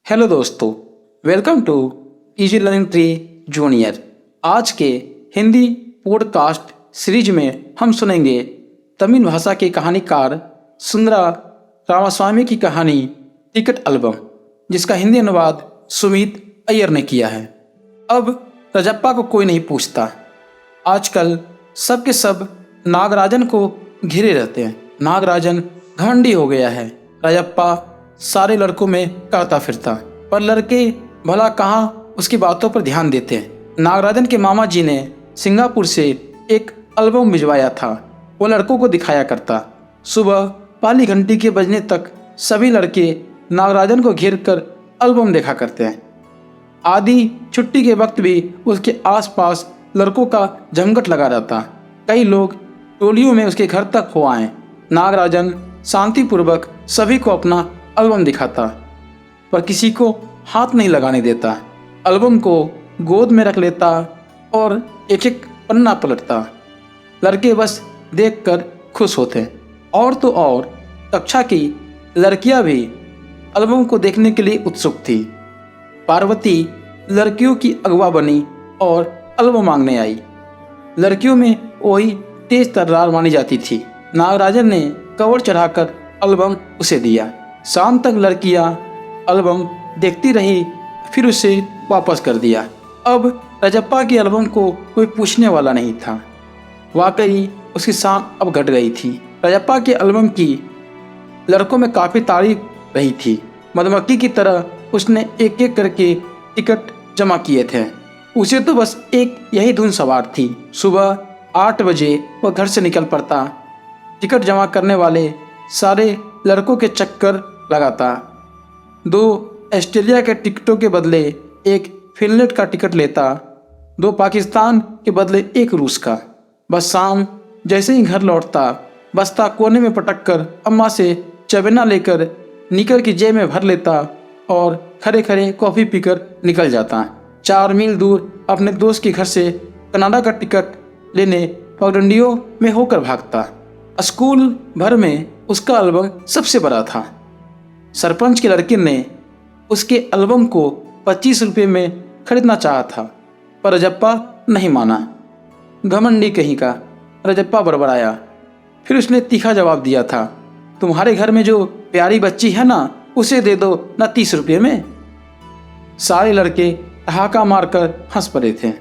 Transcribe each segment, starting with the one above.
Hello दोस्तों, welcome to easy learning tree junior. आज के हिंदी पॉडकास्ट सीरीज में हम सुनेंगे तमिल भाषा के कहानीकार सुंदरा रामास्वामी की कहानी टिकट एल्बम, जिसका हिंदी अनुवाद सुमित अय्यर ने किया है। अब रजप्पा को कोई नहीं पूछता। आजकल सब के सब नागराजन को घिरे रहते हैं। नागराजन घमंडी हो गया है। रजप्पा सारे लड़कों में करता फिरता, पर लड़के भला कहाँ उसकी बातों पर ध्यान देते हैं। नागराजन के मामा जी ने सिंगापुर से एक एल्बम भिजवाया था, वो लड़कों को दिखाया करता। सुबह पहली घंटी के बजने तक सभी लड़के नागराजन को घेर कर एल्बम देखा करते हैं। आधी छुट्टी के वक्त भी उसके आसपास लड़कों का जमघट लगा रहता। कई लोग टोलियों में उसके घर तक हो आए। नागराजन शांतिपूर्वक सभी को अपना एल्बम दिखाता, पर किसी को हाथ नहीं लगाने देता। एल्बम को गोद में रख लेता और एक एक पन्ना पलटता। लड़के बस देखकर खुश होते। और तो और कक्षा की लड़कियां भी एल्बम को देखने के लिए उत्सुक थी। पार्वती लड़कियों की अगवा बनी और एल्बम मांगने आई। लड़कियों में वही तेज तर्रार मानी जाती थी। नागराजन ने कवर चढ़ाकर एल्बम उसे दिया। शाम तक लड़कियां एल्बम देखती रही, फिर उसे वापस कर दिया। अब रजप्पा की एल्बम को कोई पूछने वाला नहीं था। वाकई उसकी शान अब घट गई थी। रजप्पा के एल्बम की लड़कों में काफ़ी तारीफ रही थी। मधुमक्खी की तरह उसने एक एक करके टिकट जमा किए थे। उसे तो बस एक यही धुन सवार थी। सुबह 8 बजे वह घर से निकल पड़ता। टिकट जमा करने वाले सारे लड़कों के चक्कर लगाता। 2 ऑस्ट्रेलिया के टिकटों के बदले एक फिनलैंड का टिकट लेता, 2 पाकिस्तान के बदले एक रूस का। बस शाम जैसे ही घर लौटता, बस्ता कोने में पटक कर अम्मा से चबेना लेकर निकर की जेब में भर लेता और खड़े खड़े कॉफ़ी पीकर निकल जाता। 4 मील दूर अपने दोस्त के घर से कनाडा का टिकट लेने पगडंडियों में होकर भागता। स्कूल भर में उसका एल्बम सबसे बड़ा था। सरपंच के लड़के ने उसके एल्बम को 25 रुपये में खरीदना चाहा था, पर रजप्पा नहीं माना। घमंडी कहीं का, रजप्पा बड़बड़ाया। फिर उसने तीखा जवाब दिया था, तुम्हारे घर में जो प्यारी बच्ची है ना, उसे दे दो ना 30 रुपये में। सारे लड़के ठहाका मारकर हंस पड़े थे,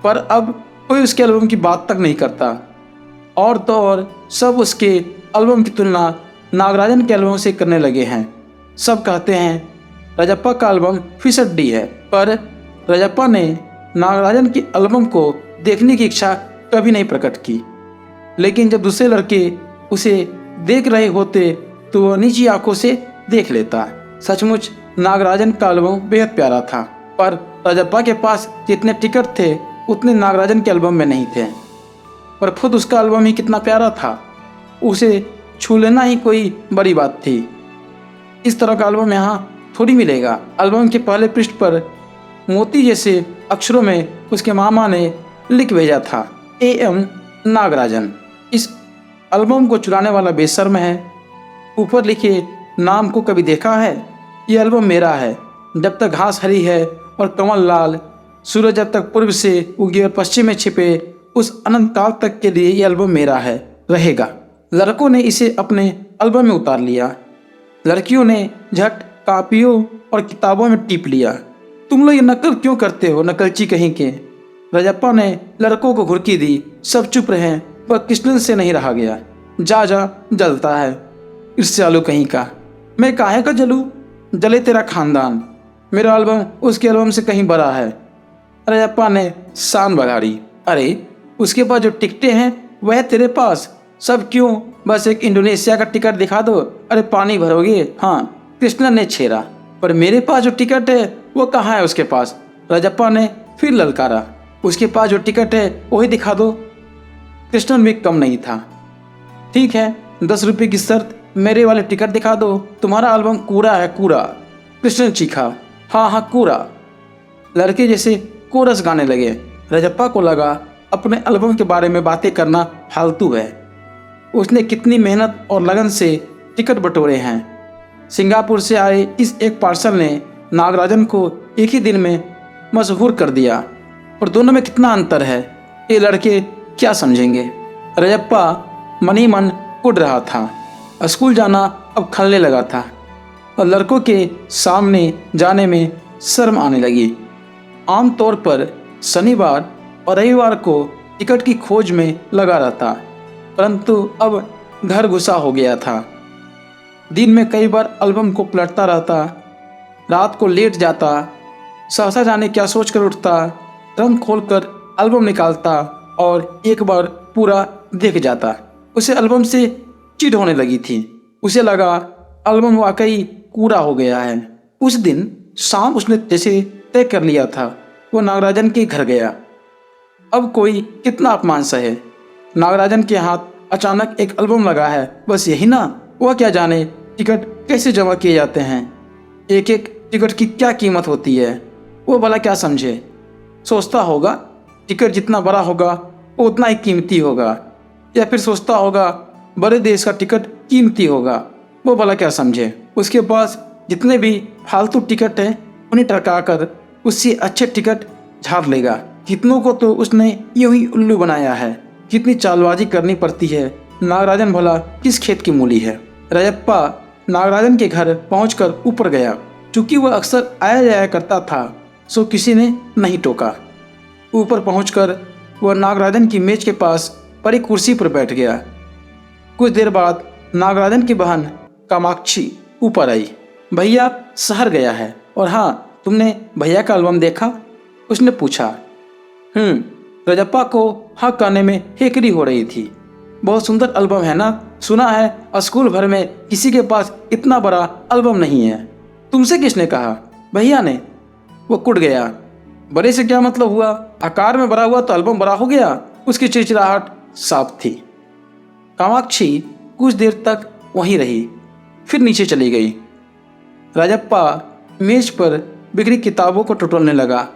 पर अब कोई उसके एल्बम की बात तक नहीं करता। और तो और सब उसके एल्बम की तुलना नागराजन के एल्बम से करने लगे हैं। सब कहते हैं रजप्पा का एल्बम फिसड्डी है, पर रजप्पा ने नागराजन की एल्बम को देखने की इच्छा कभी नहीं प्रकट की। लेकिन जब दूसरे लड़के उसे देख रहे होते तो वह निजी आंखों से देख लेता। सचमुच नागराजन का एल्बम बेहद प्यारा था, पर रजप्पा के पास जितने टिकट थे उतने नागराजन के एल्बम में नहीं थे। पर खुद उसका एल्बम ही कितना प्यारा था, उसे छू लेना ही कोई बड़ी बात थी। इस तरह का एल्बम यहाँ थोड़ी मिलेगा। एल्बम के पहले पृष्ठ पर मोती जैसे अक्षरों में उसके मामा ने लिख भेजा था, AM नागराजन। इस एल्बम को चुराने वाला बेशर्म है। ऊपर लिखे नाम को कभी देखा है? ये एल्बम मेरा है। जब तक घास हरी है और कमल लाल, सूरज जब तक पूर्व से उगे और पश्चिम में छिपे, उस अनंत काल तक के लिए ये एल्बम मेरा है, रहेगा। लड़कों ने इसे अपने एल्बम में उतार लिया। लड़कियों ने झट कापियों और किताबों में टिप लिया। तुम लोग ये नकल क्यों करते हो, नकलची कहीं के। रजप्पा ने लड़कों को घुर्की दी। सब चुप रहे, पर कृष्णन से नहीं रहा गया। जा जा, जलता है ईर्ष्यालु कहीं का। मैं काहे का जलूं, जले तेरा खानदान। मेरा एल्बम उसके एल्बम से कहीं बड़ा है। रजप्पा ने शान बघाड़ी। अरे उसके पास जो टिकटें हैं वह तेरे पास सब क्यों, बस एक इंडोनेशिया का टिकट दिखा दो। अरे पानी भरोगे? हाँ, कृष्णन ने छेड़ा। पर मेरे पास जो टिकट है वो कहाँ है उसके पास? रजप्पा ने फिर ललकारा। उसके पास जो टिकट है वही दिखा दो। कृष्णन भी कम नहीं था। ठीक है, 10 रुपये की शर्त, मेरे वाले टिकट दिखा दो। तुम्हारा एल्बम कूड़ा है, कूड़ा। कृष्णन चीखा। हाँ हाँ, कूड़ा। लड़के जैसे कोरस गाने लगे। रजप्पा को लगा अपने एल्बम के बारे में बातें करना फालतू है। उसने कितनी मेहनत और लगन से टिकट बटोरे हैं। सिंगापुर से आए इस एक पार्सल ने नागराजन को एक ही दिन में मशहूर कर दिया। और दोनों में कितना अंतर है, ये लड़के क्या समझेंगे। रजप्पा मन ही मन उड़ रहा था। स्कूल जाना अब खलने लगा था और लड़कों के सामने जाने में शर्म आने लगी। आमतौर पर शनिवार और रविवार को टिकट की खोज में लगा रहता, परंतु अब घर घुसा हो गया था। दिन में कई बार एल्बम को पलटता रहता, रात को लेट जाता, सहसा जाने क्या सोचकर उठता, रंग खोलकर एल्बम निकालता और एक बार पूरा देख जाता। उसे एल्बम से चिढ़ होने लगी थी। उसे लगा एल्बम वाकई पूरा हो गया है। उस दिन शाम उसने जैसे तय कर लिया था, वो नागराजन के घर गया। अब कोई कितना अपमान सहे। नागराजन के हाथ अचानक एक एल्बम लगा है, बस यही ना। वह क्या जाने टिकट कैसे जमा किए जाते हैं, एक एक टिकट की क्या कीमत होती है, वो भला क्या समझे। सोचता होगा टिकट जितना बड़ा होगा वो उतना ही कीमती होगा, या फिर सोचता होगा बड़े देश का टिकट कीमती होगा, वो भला क्या समझे। उसके पास जितने भी फालतू टिकट हैं उन्हें टरकाकर उससे अच्छे टिकट झाड़ लेगा। कितनों को तो उसने यूं ही उल्लू बनाया है। कितनी चालबाजी करनी पड़ती है। नागराजन भला किस खेत की मूली है। रजप्पा नागराजन के घर पहुंचकर ऊपर गया। चूंकि वह अक्सर आया जाया करता था, सो किसी ने नहीं टोका। ऊपर पहुंचकर वह नागराजन की मेज के पास पड़ी कुर्सी पर बैठ गया। कुछ देर बाद नागराजन की बहन कामाक्षी ऊपर आई। भैया शहर गया है। और हाँ, तुमने भैया का एल्बम देखा? उसने पूछा। रजप्पा को हाँ कहने में हेकड़ी हो रही थी। बहुत सुंदर एल्बम है ना? सुना है स्कूल भर में किसी के पास इतना बड़ा एल्बम नहीं है। तुमसे किसने कहा? भैया ने। वो कुट गया। बड़े से क्या मतलब हुआ? आकार में बड़ा हुआ तो एल्बम बड़ा हो गया। उसकी चिड़चिड़ाहट साफ थी। कामाक्षी कुछ देर तक वहीं रही, फिर नीचे चली गई। राजप्पा मेज पर बिखरी किताबों को टटोलने लगा।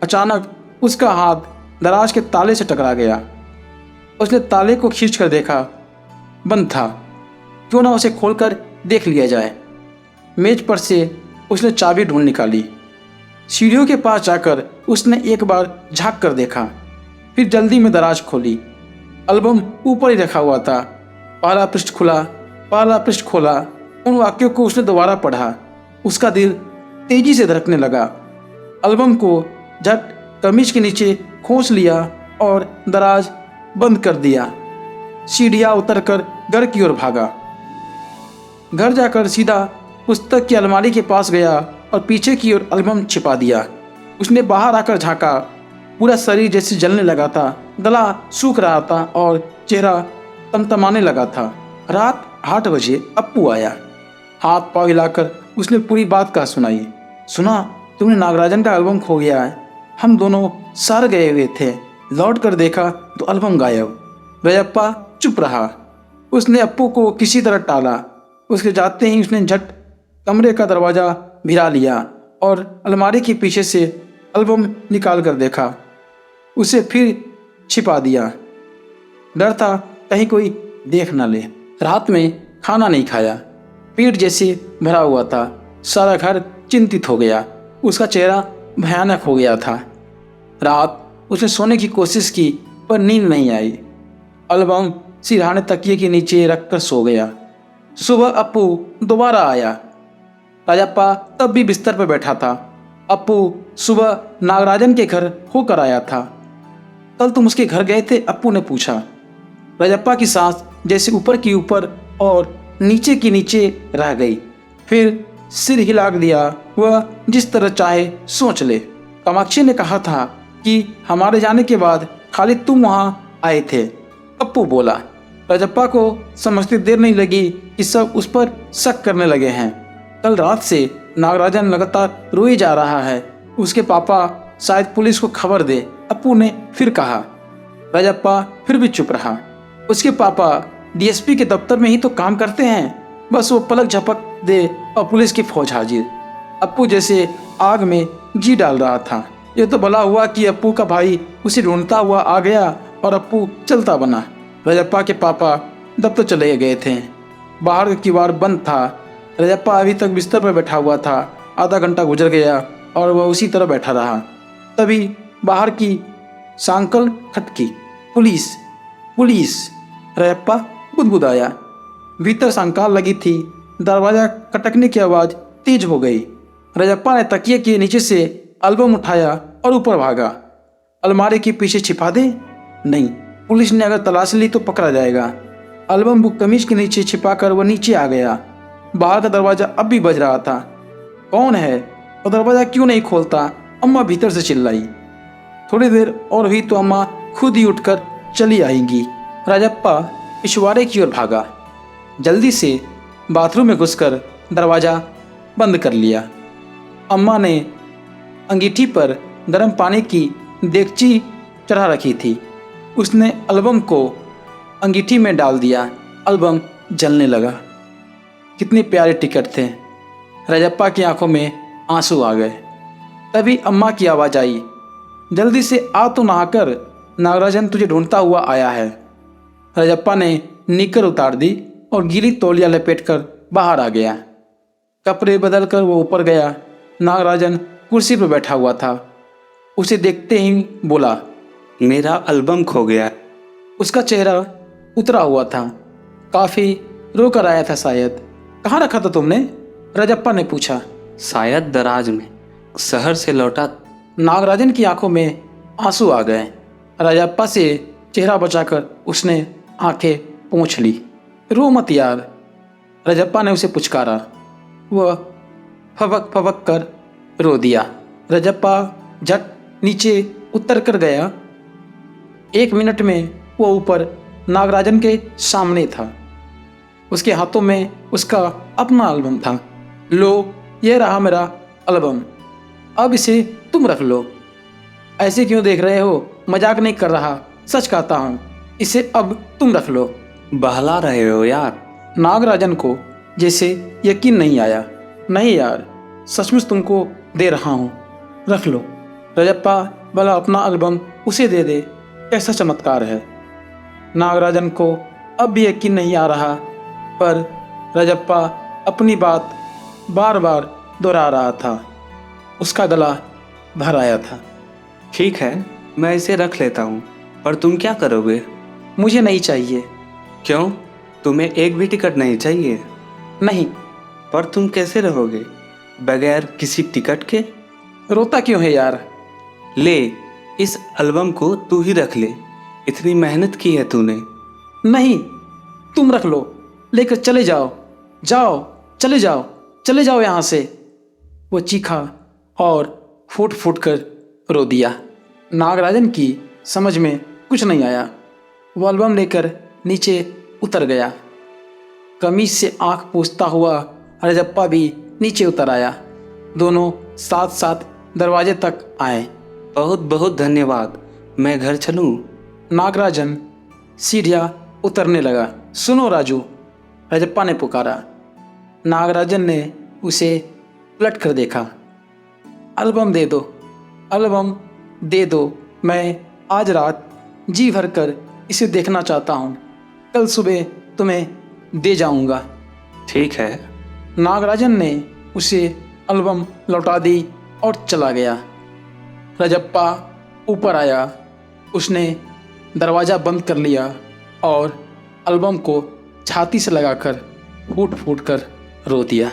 अचानक उसका हाथ दराज के ताले से टकरा गया। उसने ताले को खींचकर देखा, बंद था। क्यों ना उसे खोलकर देख लिया जाए। मेज पर से उसने चाबी ढूंढ निकाली। सीढ़ियों के पास जाकर उसने एक बार झांक कर देखा, फिर जल्दी में दराज खोली। एल्बम ऊपर ही रखा हुआ था। पहला पृष्ठ खुला, पहला पृष्ठ खोला। उन वाक्यों को उसने दोबारा पढ़ा। उसका दिल तेजी से धड़कने लगा। एल्बम को झट कमीज के नीचे खोस लिया और दराज बंद कर दिया। सीढ़ियाँ उतरकर घर की ओर भागा। घर जाकर सीधा पुस्तक की अलमारी के पास गया और पीछे की ओर एल्बम छिपा दिया। उसने बाहर आकर झांका। पूरा शरीर जैसे जलने लगा था, गला सूख रहा था और चेहरा तमतमाने लगा था। रात 8 बजे अप्पू आया। हाथ पाँव हिलाकर उसने पूरी बात कह सुनाई। सुना, तुमने नागराजन का एल्बम खो गया है। हम दोनों सर गए हुए थे, लौट कर देखा तो एल्बम गायब। रजप्पा चुप रहा। उसने अप्पू को किसी तरह टाला। उसके जाते ही उसने झट कमरे का दरवाज़ा भिरा लिया और अलमारी के पीछे से एल्बम निकाल कर देखा। उसे फिर छिपा दिया। डर था कहीं कोई देख न ले। रात में खाना नहीं खाया। पेट जैसे भरा हुआ था। सारा घर चिंतित हो गया। उसका चेहरा भयानक हो गया था। रात उसने सोने की कोशिश की पर नींद नहीं आई। एल्बम सिरहाने तकिए के नीचे रखकर सो गया। सुबह अप्पू दोबारा आया। राजप्पा तब भी बिस्तर पर बैठा था। अप्पू सुबह नागराजन के घर होकर आया था। कल तुम उसके घर गए थे? अप्पू ने पूछा। राजप्पा की सांस जैसे ऊपर की ऊपर और नीचे की नीचे रह गई। फिर सिर हिला दिया। वह जिस तरह चाहे सोच ले। कामाक्षी ने कहा था कि हमारे जाने के बाद खाली तुम वहाँ आए थे, अप्पू बोला। राजप्पा को समझते देर नहीं लगी कि सब उस पर शक करने लगे हैं। कल रात से नागराजन लगातार रोए जा रहा है। उसके पापा शायद पुलिस को खबर दे, अप्पू ने फिर कहा। राजप्पा फिर भी चुप रहा। उसके पापा डीएसपी के दफ्तर में ही तो काम करते हैं, बस वो पलक झपक दे और पुलिस की फौज हाजिर। अप्पू जैसे आग में घी डाल रहा था। ये तो भला हुआ कि अप्पू का भाई उसे ढूंढता हुआ आ गया और अप्पू चलता बना। राजप्पा के पापा दफ्तर चले गए थे। बाहर का किवाड़ बंद था। रजप्पा अभी तक बिस्तर पर बैठा हुआ था। आधा घंटा गुजर गया और वह उसी तरह बैठा रहा। तभी बाहर की सांकल खटकी। Police, police. रजप्पा बुदबुदाया। भीतर सांकल लगी थी। दरवाजा खटकने की आवाज़ तेज हो गई। रजप्पा ने तकिए के नीचे से एल्बम उठाया और ऊपर भागा। अलमारी के पीछे छिपा दे? नहीं, पुलिस ने अगर तलाश ली तो पकड़ा जाएगा। एल्बम बुक कमीज के नीचे छिपाकर वह नीचे आ गया। बाहर का दरवाजा अब भी बज रहा था। कौन है और दरवाजा क्यों नहीं खोलता? अम्मा भीतर से चिल्लाई। थोड़ी देर और हुई तो अम्मा खुद ही उठकर चली आएंगी। राजप्पा पिछवाड़े की ओर भागा। जल्दी से बाथरूम में घुसकर दरवाज़ा बंद कर लिया। अम्मा ने अंगीठी पर गर्म पानी की देगची चढ़ा रखी थी। उसने एल्बम को अंगीठी में डाल दिया। एल्बम जलने लगा। कितने प्यारे टिकट थे। रजप्पा की आंखों में आंसू आ गए। तभी अम्मा की आवाज़ आई, जल्दी से आ तो नहाकर, नागराजन तुझे ढूंढता हुआ आया है। रजप्पा ने निकर उतार दी और गीली तौलिया लपेटकर बाहर आ गया। कपड़े बदलकर वो ऊपर गया। नागराजन कुर्सी पर बैठा हुआ था। उसे देखते ही बोला, मेरा एल्बम खो गया। उसका चेहरा उतरा हुआ था। काफ़ी रो कर आया था शायद। कहाँ रखा था तुमने? रजप्पा ने पूछा। शायद दराज में, शहर से लौटा। नागराजन की आंखों में आंसू आ गए। रजप्पा से चेहरा बचाकर उसने आंखें पोंछ ली। रो मत यार, रजप्पा ने उसे पुचकारा। वह फबक फबक कर रो दिया। रजप्पा झट नीचे उतर कर गया। 1 मिनट में वो ऊपर नागराजन के सामने था। उसके हाथों में उसका अपना एल्बम था। लो, ये रहा मेरा एल्बम, अब इसे तुम रख लो। ऐसे क्यों देख रहे हो? मजाक नहीं कर रहा, सच कहता हूँ। इसे अब तुम रख लो। बहला रहे हो यार। नागराजन को जैसे यकीन नहीं आया। नहीं यार, सचमुच तुमको दे रहा हूँ, रख लो। रजप्पा भला अपना एल्बम उसे दे दे, कैसा चमत्कार है। नागराजन को अब भी यकीन नहीं आ रहा, पर रजप्पा अपनी बात बार बार दोहरा रहा था। उसका गला भर आया था। ठीक है, मैं इसे रख लेता हूँ, पर तुम क्या करोगे? मुझे नहीं चाहिए। क्यों? तुम्हें एक भी टिकट नहीं चाहिए? नहीं। पर तुम कैसे रहोगे बगैर किसी टिकट के? रोता क्यों है यार? ले, इस एल्बम को तू ही रख ले। इतनी मेहनत की है तूने। नहीं, तुम रख लो, लेकर चले जाओ। जाओ, चले जाओ, चले जाओ यहाँ से। वो चीखा और फूट फूट कर रो दिया। नागराजन की समझ में कुछ नहीं आया। वो एल्बम लेकर नीचे उतर गया। कमीज से आंख पोंछता हुआ रजप्पा भी नीचे उतर आया। दोनों साथ साथ दरवाजे तक आए। बहुत बहुत धन्यवाद, मैं घर चलूं? नागराजन सीढ़ियाँ उतरने लगा। सुनो राजू, रजप्पा ने पुकारा। नागराजन ने उसे पलट कर देखा। एल्बम दे दो, एल्बम दे दो। मैं आज रात जी भर कर इसे देखना चाहता हूँ। कल सुबह तुम्हें दे जाऊँगा। ठीक है। नागराजन ने उसे एल्बम लौटा दी और चला गया। रजप्पा ऊपर आया। उसने दरवाज़ा बंद कर लिया और एल्बम को छाती से लगाकर फूट फूट कर रो दिया।